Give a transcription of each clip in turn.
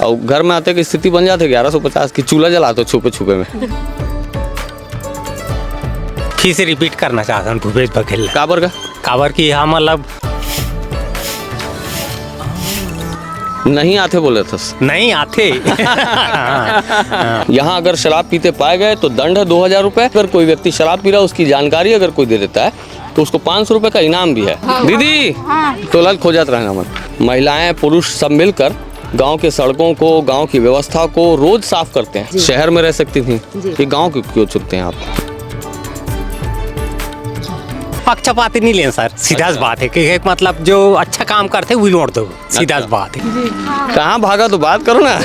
और घर में आते की स्थिति बन जाती 1150 की, चूल्हा जलाते छुपे छुपे में। फिर से रिपीट करना चाहता हूँ भूपेश बघेल काबर की हाँ मतलब नहीं आते बोले थे। नहीं आते। यहाँ अगर शराब पीते पाए गए तो दंड है 2000 रुपए। अगर कोई व्यक्ति शराब पी रहा है उसकी जानकारी अगर कोई दे देता है तो उसको 500 रुपए का इनाम भी है। दीदी तो लल खो जाता रहना मत। महिलाएं पुरुष सब मिलकर गांव के सड़कों को, गांव की व्यवस्था को रोज साफ करते हैं। शहर में रह सकती थी, ये गांव क्यों चुनते हैं आप? पक्षपाती नहीं लें सर, सीधा सी बात है कि एक मतलब जो अच्छा काम करते वही वोट दो, सीधा सी बात है। कहाँ भागा तो बात करो ना।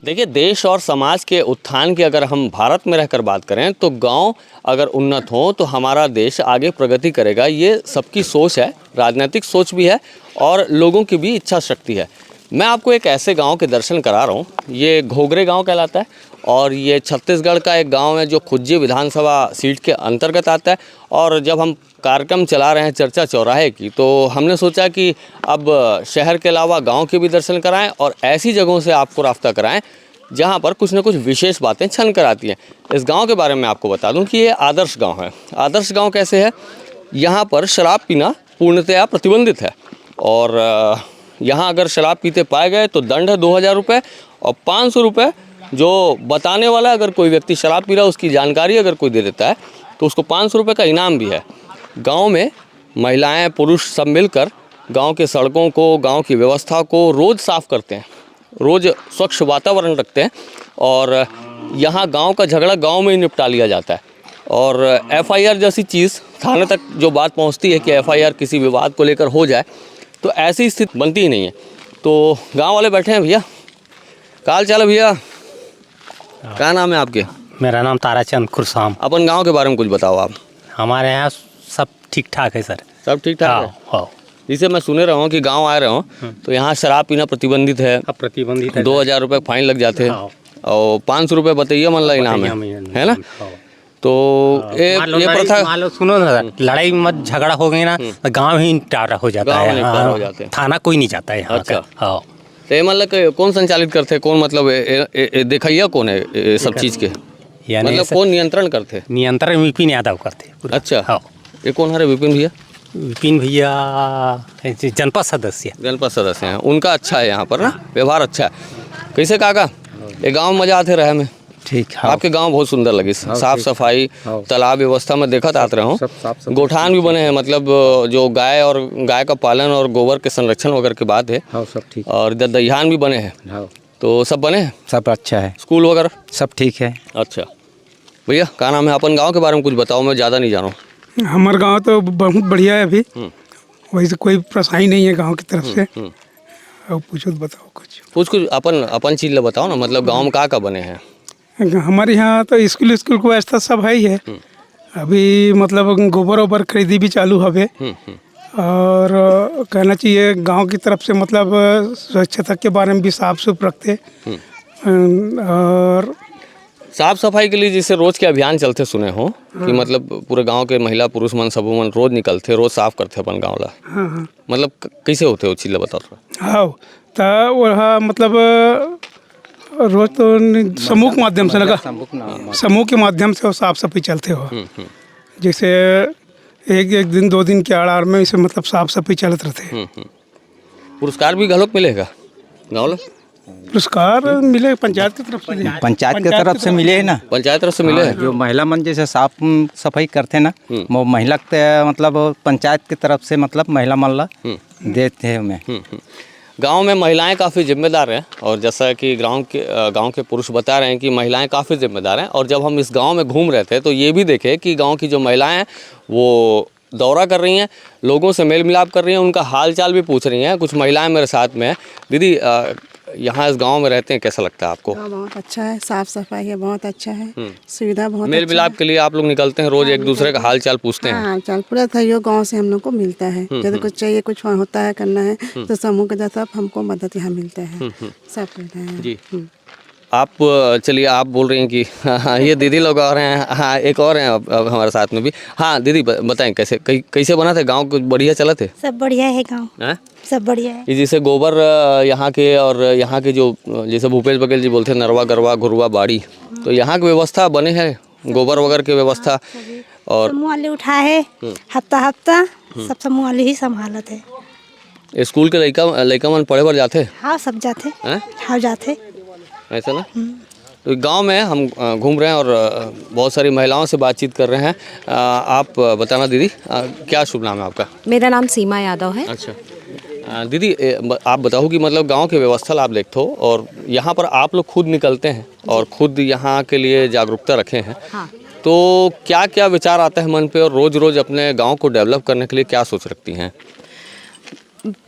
देखिए, देश और समाज के उत्थान की अगर हम भारत में रहकर बात करें तो गांव अगर उन्नत हो तो हमारा देश आगे प्रगति करेगा। ये सबकी सोच है, राजनीतिक सोच भी है और लोगों की भी इच्छा शक्ति है। मैं आपको एक ऐसे गांव के दर्शन करा रहा हूँ। ये घोगरे गांव कहलाता है और ये छत्तीसगढ़ का एक गांव है जो खुज्जी विधानसभा सीट के अंतर्गत आता है। और जब हम कार्यक्रम चला रहे हैं चर्चा चौराहे की, तो हमने सोचा कि अब शहर के अलावा गांव के भी दर्शन कराएं और ऐसी जगहों से आपको रास्ता कराएं जहां पर कुछ न कुछ विशेष बातें छन कर आती हैं। इस गांव के बारे में आपको बता दूं कि ये आदर्श गांव है। आदर्श गांव कैसे है? यहाँ पर शराब पीना पूर्णतया प्रतिबंधित है और यहाँ अगर शराब पीते पाए गए तो दंड है 2000 रुपये और 500 रुपये जो बताने वाला, अगर कोई व्यक्ति शराब पी रहा है उसकी जानकारी अगर कोई दे देता है तो उसको 500 रुपये का इनाम भी है। गांव में महिलाएं पुरुष सब मिलकर गांव के सड़कों को, गांव की व्यवस्था को रोज़ साफ़ करते हैं, रोज़ स्वच्छ वातावरण रखते हैं और यहाँ गांव का झगड़ा गांव में ही निपटा लिया जाता है। और FIR जैसी चीज़ थाने तक जो बात पहुँचती है कि FIR किसी विवाद को लेकर हो जाए तो ऐसी स्थिति बनती ही नहीं है। तो गांव वाले बैठे हैं। भैया काल चाल भैया, क्या नाम है आपके? मेरा नाम ताराचंद खुरसाम। अपन गांव के बारे में कुछ बताओ आप। हमारे यहाँ सब ठीक ठाक है सर। सब ठीक ठाक है? हाँ। जिसे मैं सुने रहा हूँ कि गांव आ रहा हूँ तो यहाँ शराब पीना प्रतिबंधित है। प्रतिबंधित है। 2000 रुपये फाइन लग जाते हैं और 500 रुपये बताइए मन ला इनाम है ना? तो ये प्रथा सुनो ना, लड़ाई मत झगड़ा हो गई ना तो गाँव ही निपटारा हो जाता है, थाना कोई नहीं जाता है यहाँ का। हाँ। तो मतलब कौन संचालित करते हैं, कौन मतलब देखिया कौन है ये सब चीज़ के, मतलब कौन नियंत्रण करते? नियंत्रण विपिन यादव करते। अच्छा। हाँ। ये कौन है विपिन भैया? विपिन भैया जनपद सदस्य हैं। उनका अच्छा है यहाँ पर ना, व्यवहार अच्छा है। कैसे काका, ये गाँव में मजा आते रहे में? ठीक है। आपके गांव बहुत सुंदर लगी, साफ सफाई, तालाब व्यवस्था में देखा आते रहा हूँ। गोठान भी बने हैं, मतलब जो गाय का पालन और गोबर के संरक्षण वगैरह की बात है। सब ठीक। और दहियान भी बने हैं, तो सब बने हैं? सब अच्छा है। स्कूल वगैरह सब ठीक है। अच्छा भैया, क्या नाम है? अपन गाँव के बारे में कुछ बताओ, मैं ज़्यादा नहीं जाना हूँ। हमारा गाँव तो बहुत बढ़िया है, अभी वैसे कोई परेशानी नहीं है गाँव की तरफ से। और पूछो तो बताओ कुछ अपन चीज़ बताओ ना, मतलब गाँव में क्या बने हैं? हमारे यहाँ तो स्कूल को व्यवस्था सब है ही है। अभी मतलब गोबर वोबर खरीदी भी चालू हवे और कहना चाहिए गांव की तरफ से मतलब स्वच्छता के बारे में भी साफ सुफ रखते और साफ सफाई के लिए जैसे रोज के अभियान चलते सुने हो कि मतलब पूरे गांव के महिला पुरुष मन सब मन रोज निकलते, रोज साफ करते अपन गाँव ला। हाँ। मतलब कैसे होते हो चीज़ बताओ थोड़ा। हाँ, तो वह मतलब रोज तो समूह के माध्यम से लगा, समूह के माध्यम से साफ सफाई चलते हो। जैसे एक दिन 2 दिन के आड़ में इसे मतलब साफ सफाई चलते रहते। पुरस्कार भी गलत मिलेगा गाँव ला? पुरस्कार मिले पंचायत की तरफ से। पंचायत की तरफ से मिले है ना, पंचायत तरफ से मिले हैं। जो महिला मन जैसे साफ सफाई करते ना, वो महिला मतलब पंचायत की तरफ से मतलब महिला मन ला देते हैं हमें। गांव में महिलाएं काफ़ी जिम्मेदार हैं और जैसा कि गांव के पुरुष बता रहे हैं कि महिलाएं काफ़ी जिम्मेदार हैं। और जब हम इस गांव में घूम रहे थे तो ये भी देखे कि गांव की जो महिलाएं हैं वो दौरा कर रही हैं, लोगों से मेल मिलाप कर रही हैं, उनका हाल चाल भी पूछ रही हैं। कुछ महिलाएं मेरे साथ में हैं। दीदी, यहाँ इस गांव में रहते हैं, कैसा लगता है आपको? बहुत अच्छा है, साफ सफाई है, बहुत अच्छा है, सुविधा बहुत। मेल मिलाप के लिए आप लोग निकलते हैं रोज, एक दूसरे का हाल चाल पूछते हैं? हाल चाल पूरा सहयोग गांव से हम लोग को मिलता है। जब कुछ चाहिए, कुछ होता है, करना है तो समूह के जैसा हमको मदद यहाँ मिलता है, सब करते हैं। जी। आप चलिए, आप बोल रही हैं कि हाँ, ये दीदी लोग और हैं, हाँ एक और हैं अब हमारे साथ में भी। हाँ दीदी बताएं कैसे कैसे बना थे गांव, कुछ बढ़िया चला थे? सब बढ़िया है गांव, हैं? सब बढ़िया है। ये जैसे गोबर यहाँ के और यहाँ के जो जैसे भूपेश बघेल जी बोलते हैं नरवा गरवा घुरवा बाड़ी, तो यहाँ की व्यवस्था बने हैं गोबर वगैरह की व्यवस्था? और समूह वाले उठा है हफ्ता हफ्ता, सब समूह वाले ही संभालत है। स्कूल के लड़का मन पढ़े बर जाते? हाँ सब जाते हैं? हाँ जाते। ऐसा ना, तो गांव में हम घूम रहे हैं और बहुत सारी महिलाओं से बातचीत कर रहे हैं। आप बताना दीदी, क्या शुभ नाम है आपका? मेरा नाम सीमा यादव है। अच्छा दीदी, आप बताओ कि मतलब गांव की व्यवस्था आप देखते हो और यहाँ पर आप लोग खुद निकलते हैं और खुद यहाँ के लिए जागरूकता रखे हैं, हाँ। तो क्या क्या विचार आता है मन पे और रोज़ रोज़ अपने गांव को डेवलप करने के लिए क्या सोच रखती हैं?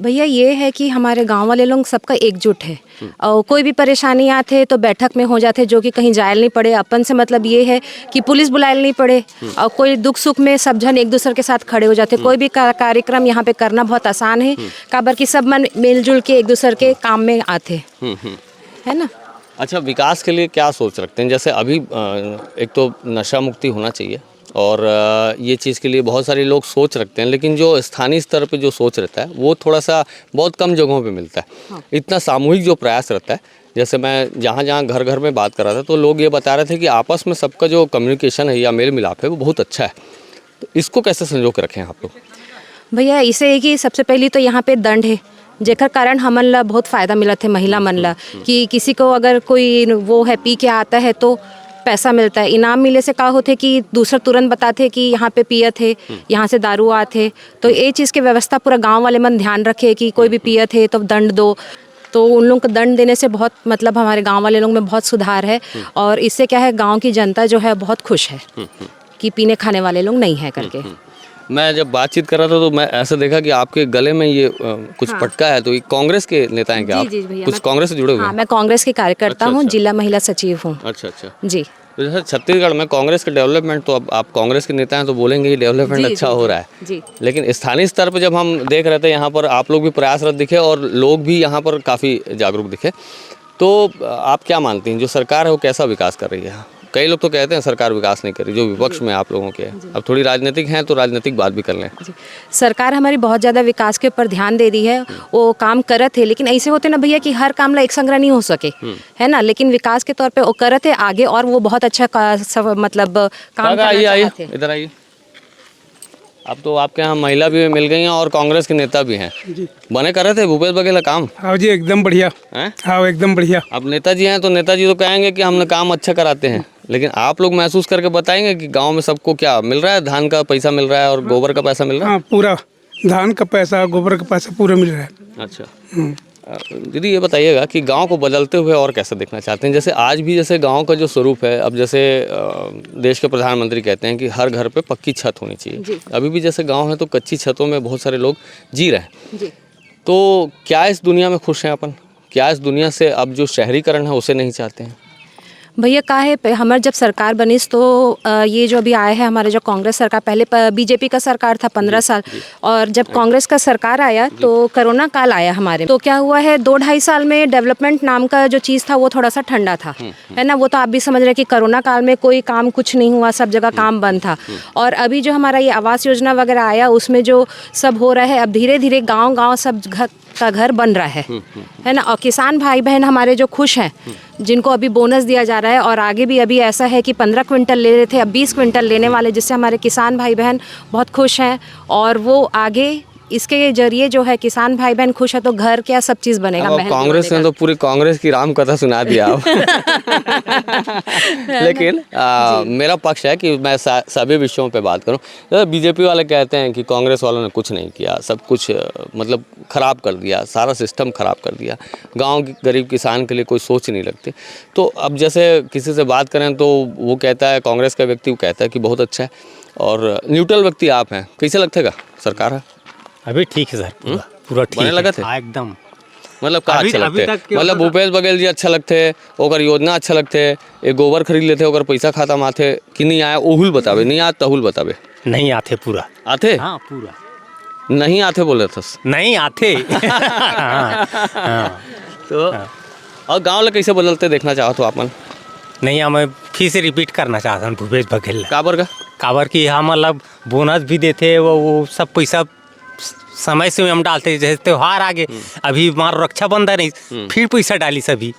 भैया ये है कि हमारे गांव वाले लोग सबका एकजुट है और कोई भी परेशानी आते तो बैठक में हो जाते, जो कि कहीं जायल नहीं पड़े। अपन से मतलब ये है कि पुलिस बुलायल नहीं पड़े और कोई दुख सुख में सब जन एक दूसरे के साथ खड़े हो जाते। कोई भी कार्यक्रम यहाँ पे करना बहुत आसान है, काबर कि सब मन मिलजुल के एक दूसरे के काम में आते, है ना। अच्छा, विकास के लिए क्या सोच रखते हैं? जैसे अभी एक तो नशा मुक्ति होना चाहिए और ये चीज़ के लिए बहुत सारे लोग सोच रखते हैं, लेकिन जो स्थानीय स्तर पे जो सोच रहता है वो थोड़ा सा बहुत कम जगहों पे मिलता है। हाँ। इतना सामूहिक जो प्रयास रहता है, जैसे मैं जहाँ जहाँ घर घर में बात कर रहा था तो लोग ये बता रहे थे कि आपस में सबका जो कम्युनिकेशन है या मेल मिलाप है वो बहुत अच्छा है। तो इसको कैसे संजो के रखें आप लोग? भैया इसे है कि सबसे पहली तो यहाँ पे दंड है, जेकर कारण हमन ला बहुत फ़ायदा मिला थे महिला मन ला, कि किसी को अगर कोई वो है पी के आता है तो पैसा मिलता है। इनाम मिले से का होते कि दूसरा तुरंत बताते कि यहाँ पे पियत है, यहाँ से दारू आते, तो ये चीज़ की व्यवस्था पूरा गांव वाले मन ध्यान रखे कि कोई भी पियत है तो दंड दो। तो उन लोगों को दंड देने से बहुत मतलब हमारे गांव वाले लोग में बहुत सुधार है और इससे क्या है गांव की जनता जो है बहुत खुश है कि पीने खाने वाले लोग नहीं है करके। मैं जब बातचीत कर रहा था तो मैं ऐसा देखा कि आपके गले में ये कुछ पटका है, तो ये कांग्रेस के नेता हैं क्या? जी भैया, कुछ कांग्रेस से जुड़े हुए हैं? हाँ, मैं कांग्रेस की कार्यकर्ता हूँ, जिला महिला सचिव हूँ। अच्छा अच्छा जी। तो जैसे छत्तीसगढ़ में कांग्रेस के डेवलपमेंट, तो अब आप कांग्रेस के नेता हैं तो बोलेंगे कि डेवलपमेंट अच्छा हो रहा है जी। लेकिन स्थानीय स्तर पर जब हम देख रहे थे यहाँ पर आप लोग भी प्रयासरत दिखे और लोग भी यहाँ पर काफ़ी जागरूक दिखे, तो आप क्या मानती हैं जो सरकार है वो कैसा विकास कर रही है? कई लोग तो कहते हैं सरकार विकास नहीं कर रही, जो विपक्ष में आप लोगों के है। अब थोड़ी राजनीतिक हैं तो राजनीतिक बात भी कर लें। सरकार हमारी बहुत ज़्यादा विकास के ऊपर ध्यान दे रही है, वो काम करत है, लेकिन ऐसे होते ना भैया कि हर काम ला एक संग्रह नहीं हो सके, है ना। लेकिन विकास के तौर पे वो करत है आगे और वो बहुत अच्छा मतलब काम करना चाहते हैं। इधर आइए। अब तो आपके यहाँ महिला भी मिल गई हैं और कांग्रेस के नेता भी हैं, बने कर रहे थे भूपेश बघेल काम? हाँ जी एकदम बढ़िया हैं? हाँ एकदम बढ़िया। अब नेताजी हैं तो नेताजी तो कहेंगे कि हमने काम अच्छा कराते हैं, लेकिन आप लोग महसूस करके बताएंगे कि गांव में सबको क्या मिल रहा है? धान का पैसा मिल रहा है और गोबर का पैसा मिल रहा है? हाँ पूरा धान का पैसा गोबर का पैसा पूरा मिल रहा है। अच्छा दीदी, ये बताइएगा कि गांव को बदलते हुए और कैसे देखना चाहते हैं? जैसे आज भी जैसे गांव का जो स्वरूप है, अब जैसे देश के प्रधानमंत्री कहते हैं कि हर घर पे पक्की छत होनी चाहिए, अभी भी जैसे गांव है तो कच्ची छतों में बहुत सारे लोग जी रहे हैं। तो क्या इस दुनिया में खुश हैं अपन? क्या इस दुनिया से अब जो शहरीकरण है उसे नहीं चाहते हैं? भैया का है हमारे जब सरकार बनी तो ये जो अभी आया है हमारे जो कांग्रेस सरकार, पहले बीजेपी का सरकार था 15 साल, और जब कांग्रेस का सरकार आया तो कोरोना काल आया हमारे, तो क्या हुआ है 2-2.5 साल में डेवलपमेंट नाम का जो चीज़ था वो थोड़ा सा ठंडा था, है ना। वो तो आप भी समझ रहे कि कोरोना काल में कोई काम कुछ नहीं हुआ, सब जगह काम बंद था। और अभी जो हमारा ये आवास योजना वगैरह आया उसमें जो सब हो रहा है, अब धीरे धीरे गाँव सब घर बन रहा है ना। और किसान भाई बहन हमारे जो खुश हैं, जिनको अभी बोनस दिया जा रहा है, और आगे भी अभी ऐसा है कि 15 क्विंटल ले रहे थे अब 20 क्विंटल लेने वाले, जिससे हमारे किसान भाई बहन बहुत खुश हैं। और वो आगे इसके जरिए जो है किसान भाई बहन खुश है तो घर क्या सब चीज़ बनेगा। कांग्रेस ने तो पूरी कांग्रेस की राम कथा सुना दिया आप। लेकिन मेरा पक्ष है कि मैं सभी विषयों पे बात करूं। तो बीजेपी वाले कहते हैं कि कांग्रेस वालों ने कुछ नहीं किया, सब कुछ मतलब ख़राब कर दिया, सारा सिस्टम ख़राब कर दिया, गांव के गरीब किसान के लिए कोई सोच नहीं लगती। तो अब जैसे किसी से बात करें तो वो कहता है, कांग्रेस का व्यक्ति वो कहता है कि बहुत अच्छा है, और न्यूट्रल व्यक्ति आप हैं, कैसे लगतेगा सरकार है? अभी ठीक है सर, पूरा ठीक बने लगा थे? हाँ एकदम। मतलब का अच्छा लगते है? मतलब भूपेश बघेल जी अच्छा लगते, ओकर योजना अच्छा लगते, एक गोबर खरीद लेते, ओकर पैसा खाता में आते कि नहीं आया ओहुल बतावे, नहीं आते तहुल बतावे। नहीं आते पूरा आते? हाँ पूरा नहीं आते बोले थे? नहीं आते। हाँ, हाँ। तो और गाँव ला कैसे बदलते देखना चाहो तो आप मन नहीं हमें फिर से रिपीट करना चाहता हूँ भूपेश बघेल काबर का काबर की हम मतलब बोनस भी देते वो सब पैसा समय से हम डालते जैसे त्योहार आ गए अभी हमारा रक्षाबंधन है फिर पैसा डाली सभी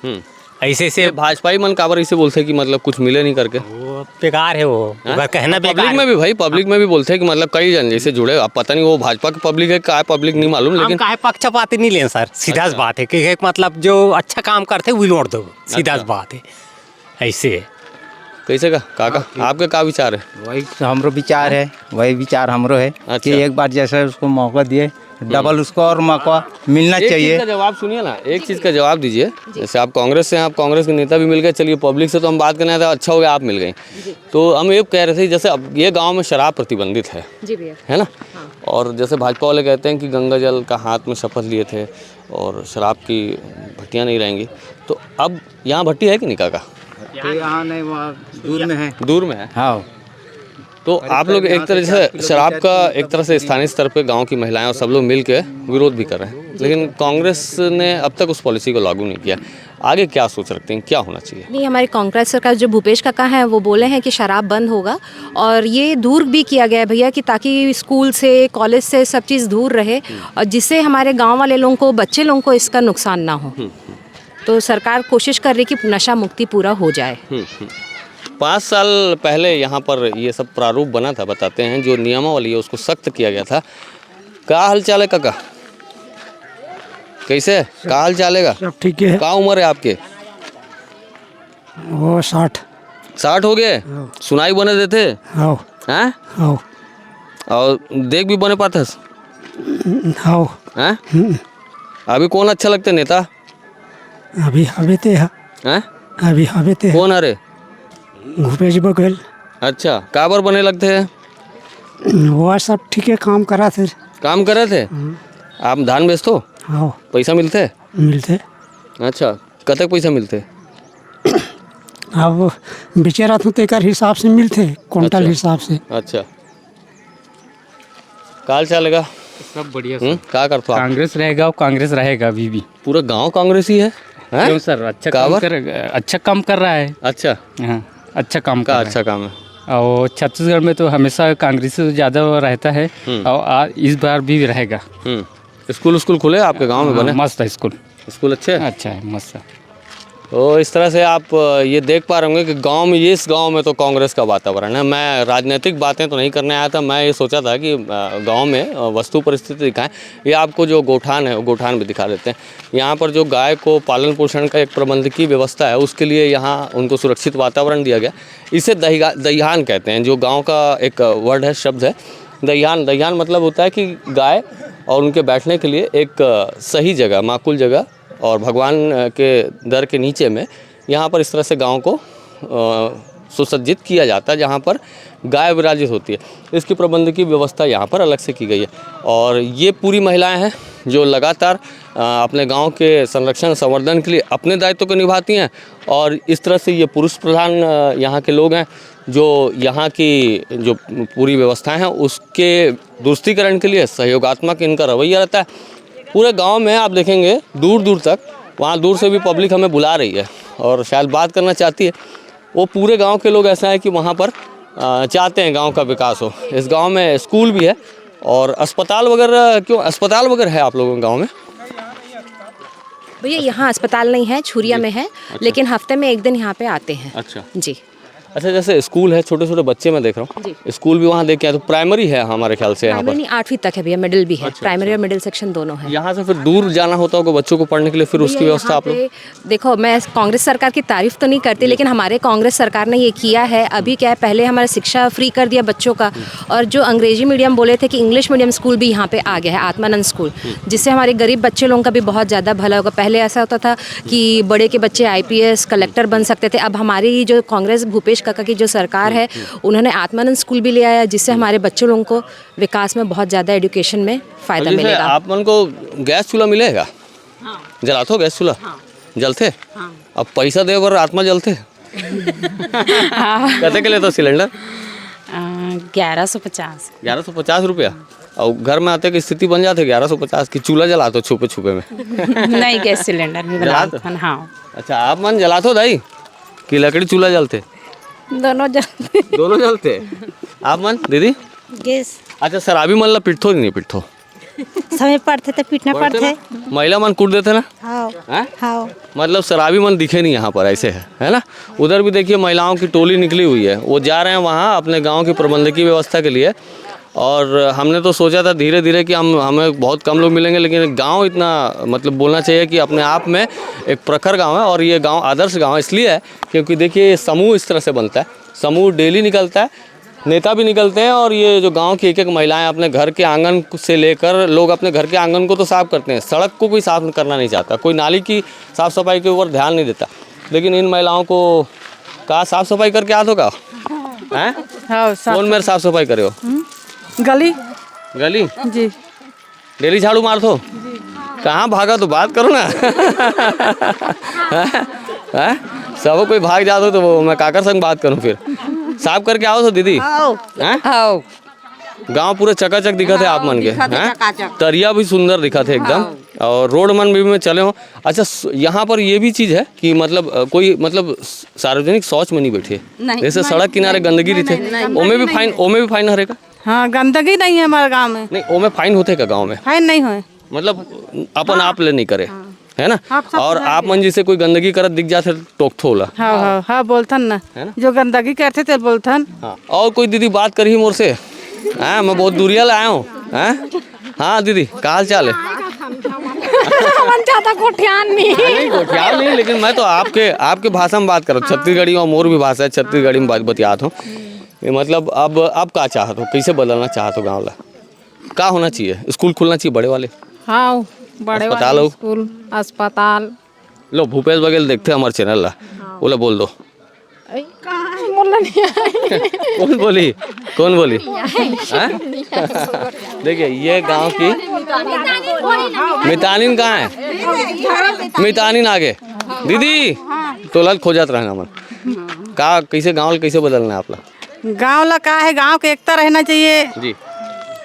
ऐसे से भाजपा मन काबर ऐसे बोलते हैं कि मतलब कुछ मिले नहीं करके वो बेकार है वो अगर कहना पब्लिक बेकार में भी भाई पब्लिक में भी बोलते हैं कि मतलब कई जन जैसे जुड़े अब पता नहीं वो भाजपा की पब्लिक है क्या पब्लिक नहीं मालूम हम लेकिन काहे पक्षपाती नहीं लें सर सीधा सी बात है कि एक मतलब जो अच्छा काम करते वही नोट दो सीधा सी बात है ऐसे है कैसे का काका आपके क्या विचार है वही हमरो विचार है, वही विचार हमरो है कि एक बार जैसे उसको मौका दिए डबल उसको और मौका मिलना एक चीज चाहिए। का जवाब सुनिए ना, एक चीज का जवाब दीजिए। जैसे आप कांग्रेस से हैं, आप कांग्रेस के नेता भी मिल गए, चलिए पब्लिक से तो हम बात करने आए थे, अच्छा हो गया आप मिल गई। तो हम ये कह रहे थे जैसे अब ये गांव में शराब प्रतिबंधित है जी भैया, है ना। और जैसे भाजपा वाले कहते हैं कि गंगा जल का हाथ में शपथ लिए थे और शराब की भट्टियाँ नहीं रहेंगी, तो अब यहाँ भट्टी है कि नहीं काका? यहाँ नहीं, वहाँ दूर में है। दूर में है। हाँ, तो आप लोग एक तरह से शराब का एक तरह से स्थानीय स्तर पे गांव की महिलाएं और सब लोग मिल के विरोध भी कर रहे हैं, लेकिन कांग्रेस ने अब तक उस पॉलिसी को लागू नहीं किया। आगे क्या सोच रखते हैं, क्या होना चाहिए? नहीं, हमारी कांग्रेस सरकार जो भूपेश काका हैं वो बोले हैं कि शराब बंद होगा और ये दूर भी किया गया है भैया कि ताकि स्कूल से कॉलेज से सब चीज़ दूर रहे और जिससे हमारे गाँव वाले लोगों को बच्चे लोगों को इसका नुकसान ना हो। तो सरकार कोशिश कर रही कि नशा मुक्ति पूरा हो जाए। 5 साल पहले यहाँ पर ये सब प्रारूप बना था, बताते हैं जो नियमावली है उसको सख्त किया गया था। क्या हाल चाल है काका, कैसे क्या हाल चाल है? सब ठीक है। क्या उम्र है आपके? वो 60 हो गए? सुनाई बने देते हाँ हैं हाँ और देख भी बने पाथस हाँ। हैं? अभी कौन अच्छा लगते नेता अभी हवे ते हैं? अभी हवे ते कौन अरे? भूपेश बघेल। अच्छा, काबर बने लगते हैं? वो सब ठीक है, काम करा थे। काम कर रहे थे आप? धान बेचते हो, हाँ पैसा मिलते? मिलते। अच्छा, कतक पैसा मिलते? अब बेचेरा तो तेकर हिसाब से मिलते, क्विंटल अच्छा। हिसाब से। अच्छा, काल चलेगा सब बढ़िया क्या करते हो आप? कांग्रेस रहेगा और कांग्रेस रहेगा अभी भी। पूरा गांव कांग्रेस ही है? क्यों सर? अच्छा काम कर रहा है। अच्छा, हाँ, अच्छा काम का कर रहा अच्छा काम है। है। और छत्तीसगढ़ में तो हमेशा कांग्रेस से ज़्यादा रहता है और इस बार भी रहेगा। स्कूल खुले आपके गांव में बने? मस्त है स्कूल अच्छे हैं? अच्छा है, मस्त है। तो इस तरह से आप ये देख पा रहे होंगे कि गांव में, इस गांव में तो कांग्रेस का वातावरण है। मैं राजनीतिक बातें तो नहीं करने आया था, मैं ये सोचा था कि गांव में वस्तु परिस्थिति दिखाएं। ये आपको जो गोठान है वो गोठान भी दिखा देते हैं। यहाँ पर जो गाय को पालन पोषण का एक प्रबंधकीय व्यवस्था है उसके लिए यहाँ उनको सुरक्षित वातावरण दिया गया। इसे दहियान कहते हैं, जो गाँव का एक वर्ड है, शब्द है दहियान। दहियान मतलब होता है कि गाय और उनके बैठने के लिए एक सही जगह, माकूल जगह और भगवान के दर के नीचे में यहाँ पर इस तरह से गांव को सुसज्जित किया जाता है, जहाँ पर गाय विराजित होती है। इसकी प्रबंध की व्यवस्था यहाँ पर अलग से की गई है। और ये पूरी महिलाएं हैं जो लगातार अपने गांव के संरक्षण संवर्धन के लिए अपने दायित्व को निभाती हैं। और इस तरह से ये पुरुष प्रधान यहाँ के लोग हैं जो यहाँ की जो पूरी व्यवस्थाएँ हैं उसके दुरुस्तीकरण के लिए सहयोगात्मक इनका रवैया रहता है। पूरे गांव में आप देखेंगे दूर दूर तक, वहाँ दूर से भी पब्लिक हमें बुला रही है और शायद बात करना चाहती है। वो पूरे गांव के लोग ऐसा है कि वहाँ पर चाहते हैं गांव का विकास हो। इस गांव में स्कूल भी है और अस्पताल वगैरह। क्यों अस्पताल वगैरह है आप लोगों के गांव में? भैया यहाँ अस्पताल नहीं है, छुरिया में है। लेकिन हफ्ते में एक दिन यहाँ पे आते हैं। अच्छा जी। अच्छा, जैसे स्कूल है, छोटे छोटे बच्चे मैं देख रहा हूँ, स्कूल भी वहाँ देख के आए। तो प्राइमरी है हमारे ख्याल से यहाँ पर? प्राइमरी 8वीं तक है भैया, मिडिल भी है। प्राइमरी और मिडिल सेक्शन दोनों है। यहाँ से फिर दूर जाना होता होगा बच्चों को पढ़ने के लिए, फिर उसकी व्यवस्था आप लोग? देखो, मैं कांग्रेस सरकार की तारीफ तो नहीं करती, लेकिन हमारे कांग्रेस सरकार ने ये किया है। अभी क्या है, पहले हमारा शिक्षा फ्री कर दिया बच्चों का, और जो अंग्रेजी मीडियम बोले थे कि इंग्लिश मीडियम स्कूल भी यहाँ पे आ गया है, आत्मानंद स्कूल, जिससे हमारे गरीब बच्चे लोगों का भी बहुत ज़्यादा भला होगा। पहले ऐसा होता था कि बड़े के बच्चे IPS कलेक्टर बन सकते थे। अब हमारी जो कांग्रेस भूपेश काका की जो सरकार है, उन्होंने आत्मानंद स्कूल भी ले आया, जिससे हमारे बच्चों लोगों को विकास में बहुत ज़्यादा एजुकेशन में फ़ायदा मिलेगा। आप मन को गैस चूल्हा मिलेगा? जलाते हो गैस चूल्हा? जलते? अब पैसा दे बर आत्मा जलते? कहते के लिए तो सिलेंडर 1150 1150 रुपया। और घर में आते की स्थिति बन जाती 1150 की चूल्हा जलाते छुपे छुपे में? नहीं, गैस सिलेंडर में जलाते? बनाते हैं, हाँ। अच्छा, आप मन जलाते हो दाई कि लकड़ी चूल्हा जलते? दोनों जलते दोनों जलते। आप मन दीदी? गैस अच्छा, शराबी मन ला पिटथो नहीं पिटथो? समय पड़ते तो पीटना पड़ते है। महिला मन कूट देते ना? हाँ हैं? हाँ मतलब शराबी मन दिखे नहीं यहाँ पर, ऐसे है ना? उधर भी देखिए महिलाओं की टोली निकली हुई है, वो जा रहे हैं वहाँ अपने गांव की प्रबंधकीय व्यवस्था के लिए। और हमने तो सोचा था धीरे धीरे कि हमें बहुत कम लोग मिलेंगे, लेकिन गांव इतना मतलब बोलना चाहिए कि अपने आप में एक प्रखर गांव है। और ये गांव आदर्श गांव इसलिए है क्योंकि देखिए समूह इस तरह से बनता है, समूह डेली निकलता है, नेता भी निकलते हैं। और ये जो गांव की एक एक महिलाएं अपने घर के आंगन से लेकर लोग अपने घर के आंगन को तो साफ़ करते हैं, सड़क को कोई साफ़ करना नहीं चाहता, कोई नाली की साफ़ सफाई के ऊपर ध्यान नहीं देता। लेकिन इन महिलाओं को कहा साफ़ सफाई करके आ दो का हैं? कौन मेरे साफ़ सफाई करे हो? गली गली जी, डेली झाड़ू मार दो? कहाँ भागा तो बात करो ना। हैं? सब कोई भाग जाते हो तो वो मैं काकर संग बात करूँ फिर? साफ करके आओ तो दीदी। आओ। गांव पूरे चकाचक दिखा थे आप मन के हैं? तरिया भी सुंदर दिखा थे एकदम, और रोड मन भी में चले हो। अच्छा, यहाँ पर ये भी चीज़ है कि मतलब कोई मतलब सार्वजनिक शौच में नहीं बैठे, जैसे सड़क किनारे गंदगी रही थे, ओमे भी फाइन हरेगा? हाँ, गंदगी नहीं है हमारे गांव में। नहीं, ओमे फाइन होते का गाँव में? फाइन नहीं हुए, मतलब अपन आप ले नहीं करे है ना? और आप मन जिसे कोई गंदगी करत दिख जाते टोकथो होला। हाँ हाँ हाँ, बोलथन ना, जो गंदगी करते थे बोलथन। हाँ, और कोई दीदी बात करी मोर से? हाँ, मैं बहुत दूरिया लाया हूँ। हाँ दीदी, का हाल चाल है? गोठियान नहीं गोठियाल नहीं, लेकिन मैं तो आपके भाषा में बात कर रहा हूँ। छत्तीसगढ़ी और मोर भी भाषा है, छत्तीसगढ़ी में बात बतियात हूँ। मतलब अब का चाहत हो, कैसे बदलना चाहत हो गाँव ला? का होना चाहिए? स्कूल खुलना चाहिए बड़े वाले? हाँ, बड़े अस्पताल वाले हो? स्कूल, अस्पताल। लो भूपेश बघेल देखते हमारे चैनल ला, बोला बोल दो। कौन बोली? देखिए ये गांव की मितानिन कहाँ है? मितानिन आगे दीदी तो लल खोजत रहना मन का कैसे गांव कैसे बदलना है आप लोग? गांव ला का है, गांव के एकता रहना चाहिए जी,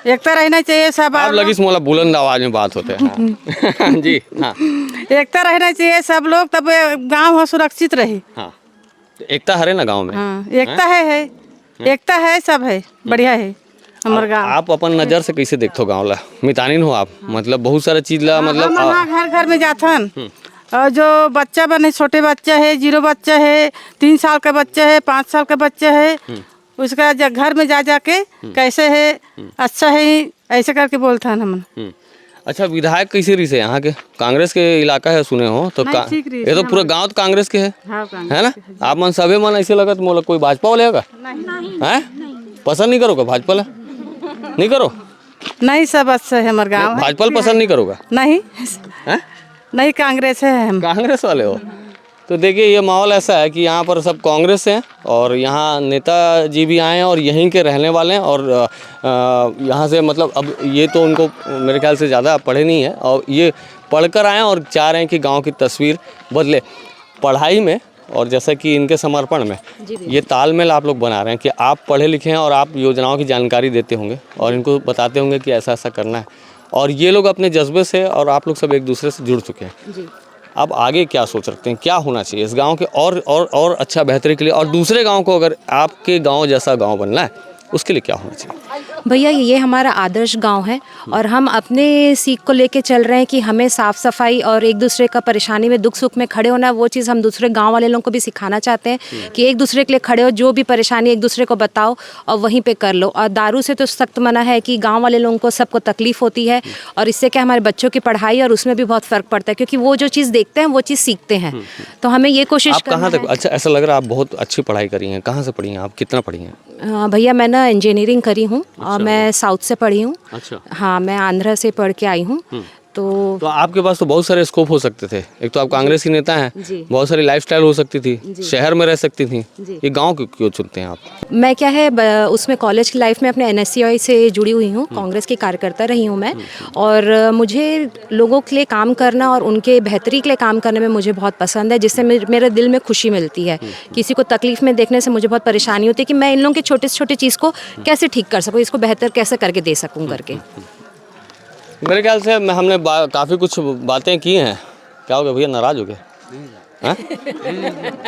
एकता रहना चाहिए सब। आप लगी मोला बुलंद आवाज में बात होते हैं। हाँ। जी हाँ, एकता रहना चाहिए सब लोग, तब गांव हो सुरक्षित रहे। हाँ, एकता हरे ना गांव में? हाँ, एकता है एकता है, सब है, बढ़िया है हमारे गांव। आप अपन नजर से कैसे देखते हो गांव ला? मितानिन हो आप, मतलब बहुत सारा चीज ला मतलब घर घर में जाथन, और जो बच्चा बने, छोटे बच्चा है, 0 बच्चा है, 3 साल का बच्चा है, 5 साल का बच्चा है, उसका घर में जा जाके कैसे है, अच्छा है, ऐसे करके बोलता है हम। अच्छा, विधायक कैसे रही से यहाँ के? कांग्रेस के इलाका है सुने हो तो ये तो पूरा गांव तो कांग्रेस के है ना? आप मन सभी मन ऐसे लगत मोला कोई भाजपा वाले होगा हैं? पसंद नहीं करोगे भाजपा ला? नहीं करो? नहीं, सब अच्छा है हमारे गाँव। भाजपा पसंद नहीं करोगा? नहीं हैं? नहीं, कांग्रेस है हम। कांग्रेस वाले हो? तो देखिए ये माहौल ऐसा है कि यहाँ पर सब कांग्रेस हैं, और यहाँ नेताजी भी आए हैं और यहीं के रहने वाले हैं। और यहाँ से मतलब अब ये तो उनको मेरे ख्याल से ज़्यादा पढ़े नहीं है, और ये पढ़कर आए हैं और चाह रहे हैं कि गांव की तस्वीर बदले पढ़ाई में। और जैसा कि इनके समर्पण में ये तालमेल आप लोग बना रहे हैं कि आप पढ़े लिखे हैं और आप योजनाओं की जानकारी देते होंगे और इनको बताते होंगे कि ऐसा ऐसा करना है, और ये लोग अपने जज्बे से और आप लोग सब एक दूसरे से जुड़ चुके हैं। अब आगे क्या सोच रखते हैं, क्या होना चाहिए इस गांव के और अच्छा बेहतरी के लिए? और दूसरे गांव को अगर आपके गांव जैसा गांव बनना है उसके लिए क्या होना चाहिए? भैया ये हमारा आदर्श गांव है, और हम अपने सीख को लेके चल रहे हैं कि हमें साफ़ सफाई और एक दूसरे का परेशानी में दुख सुख में खड़े होना, वो चीज़ हम दूसरे गांव वाले लोगों को भी सिखाना चाहते हैं कि एक दूसरे के लिए खड़े हो, जो भी परेशानी एक दूसरे को बताओ और वहीं पे कर लो। और दारू से तो सख्त मना है कि गांव वाले लोगों को सबको तकलीफ़ होती है, और इससे क्या हमारे बच्चों की पढ़ाई और उसमें भी बहुत फ़र्क पड़ता है, क्योंकि वो जो चीज़ देखते हैं वो चीज़ सीखते हैं। तो हमें ये कोशिश कहाँ तक? अच्छा, ऐसा लग रहा है आप बहुत अच्छी पढ़ाई करी हैं। कहाँ से पढ़ी हैं आप, कितना पढ़ी हैं? भैया मैं ना इंजीनियरिंग करी हूँ, और मैं साउथ से पढ़ी हूँ। अच्छा। हाँ, मैं आंध्रा से पढ़ के आई हूँ। तो आपके पास तो बहुत सारे स्कोप हो सकते थे। एक तो आप कांग्रेस की नेता हैं, जी। बहुत सारी लाइफस्टाइल हो सकती थी, शहर में रह सकती थी, जी। ये गांव क्यों चुनते हैं आप? मैं क्या है उसमें कॉलेज की लाइफ में अपने NSCI से जुड़ी हुई हूँ, कांग्रेस की कार्यकर्ता रही हूँ मैं, और मुझे लोगों के लिए काम करना और उनके बेहतरी के लिए काम करने में मुझे बहुत पसंद है, जिससे मेरे दिल में खुशी मिलती है। किसी को तकलीफ़ में देखने से मुझे बहुत परेशानी होती है कि मैं इन लोगों की छोटे से छोटे चीज़ को कैसे ठीक कर सकूँ, इसको बेहतर कैसे करके दे सकूँ करके। मेरे ख्याल से हमने काफ़ी कुछ बातें की हैं। क्या हो गया भैया, नाराज़ हो गए? हाँ,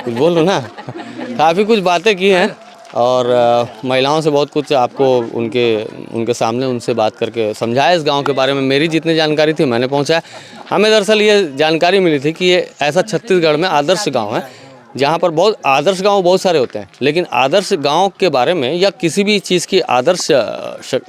कुछ बोलो ना। काफ़ी कुछ बातें की हैं और महिलाओं से बहुत कुछ आपको उनके सामने उनसे बात करके समझाया इस गांव के बारे में। मेरी जितनी जानकारी थी मैंने पहुंचाया। हमें दरअसल ये जानकारी मिली थी कि ये ऐसा छत्तीसगढ़ में आदर्श गांव है जहां पर बहुत आदर्श गांव बहुत सारे होते हैं, लेकिन आदर्श गांव के बारे में या किसी भी चीज़ की आदर्श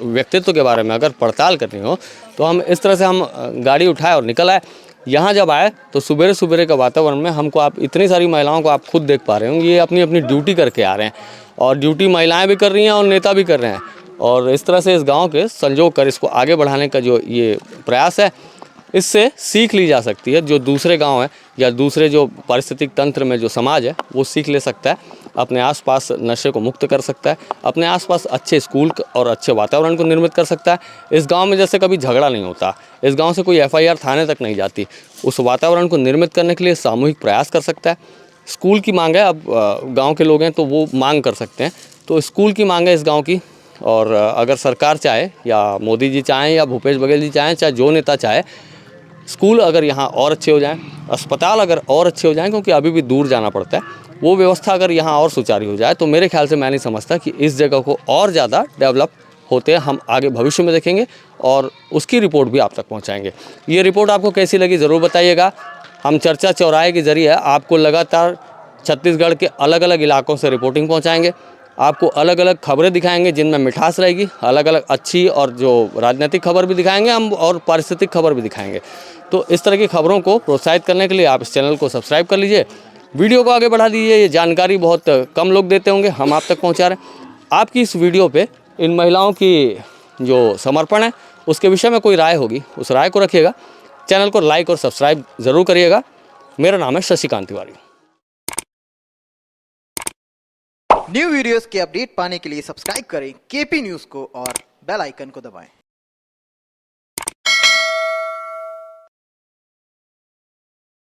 व्यक्तित्व के बारे में अगर पड़ताल करनी हो तो हम इस तरह से हम गाड़ी उठाए और निकल आए। यहाँ जब आए तो सुबह सुबह का वातावरण में हमको आप इतनी सारी महिलाओं को आप खुद देख पा रहे होंगे, ये अपनी अपनी ड्यूटी करके आ रहे हैं और ड्यूटी महिलाएं भी कर रही हैं और नेता भी कर रहे हैं, और इस तरह से इस गांव के संजोग कर इसको आगे बढ़ाने का जो ये प्रयास है, इससे सीख ली जा सकती है। जो दूसरे गांव हैं या दूसरे जो पारिस्थितिक तंत्र में जो समाज है वो सीख ले सकता है, अपने आसपास नशे को मुक्त कर सकता है, अपने आसपास अच्छे स्कूल और अच्छे वातावरण को निर्मित कर सकता है। इस गांव में जैसे कभी झगड़ा नहीं होता, इस गांव से कोई FIR थाने तक नहीं जाती, उस वातावरण को निर्मित करने के लिए सामूहिक प्रयास कर सकता है। स्कूल की मांग है, अब गाँव के लोग हैं तो वो मांग कर सकते हैं, तो स्कूल की मांग है इस गाँव की। और अगर सरकार चाहे या मोदी जी चाहें या भूपेश बघेल जी चाहें, चाहे जो नेता चाहे, स्कूल अगर यहाँ और अच्छे हो जाएं, अस्पताल अगर और अच्छे हो जाएं, क्योंकि अभी भी दूर जाना पड़ता है, वो व्यवस्था अगर यहाँ और सुचारू हो जाए तो मेरे ख्याल से मैं नहीं समझता कि इस जगह को और ज़्यादा डेवलप होते हम आगे भविष्य में देखेंगे और उसकी रिपोर्ट भी आप तक पहुँचाएंगे। ये रिपोर्ट आपको कैसी लगी ज़रूर बताइएगा। हम चर्चा चौराहे के जरिए आपको लगातार छत्तीसगढ़ के अलग अलग इलाकों से रिपोर्टिंग पहुँचाएँगे, आपको अलग अलग खबरें दिखाएंगे जिनमें मिठास रहेगी, अलग अलग अच्छी और जो राजनीतिक खबर भी दिखाएंगे हम और पारिस्थितिक खबर भी दिखाएंगे। तो इस तरह की खबरों को प्रोत्साहित करने के लिए आप इस चैनल को सब्सक्राइब कर लीजिए, वीडियो को आगे बढ़ा दीजिए। ये जानकारी बहुत कम लोग देते होंगे, हम आप तक पहुंचा रहे हैं। आपकी इस वीडियो पे इन महिलाओं की जो समर्पण है उसके विषय में कोई राय होगी, उस राय को रखिएगा। चैनल को लाइक और सब्सक्राइब ज़रूर करिएगा। मेरा नाम है शशिकांत तिवारी। न्यू वीडियोस के अपडेट पाने के लिए सब्सक्राइब करें KP न्यूज़ को और बेल आइकन को दबाएं।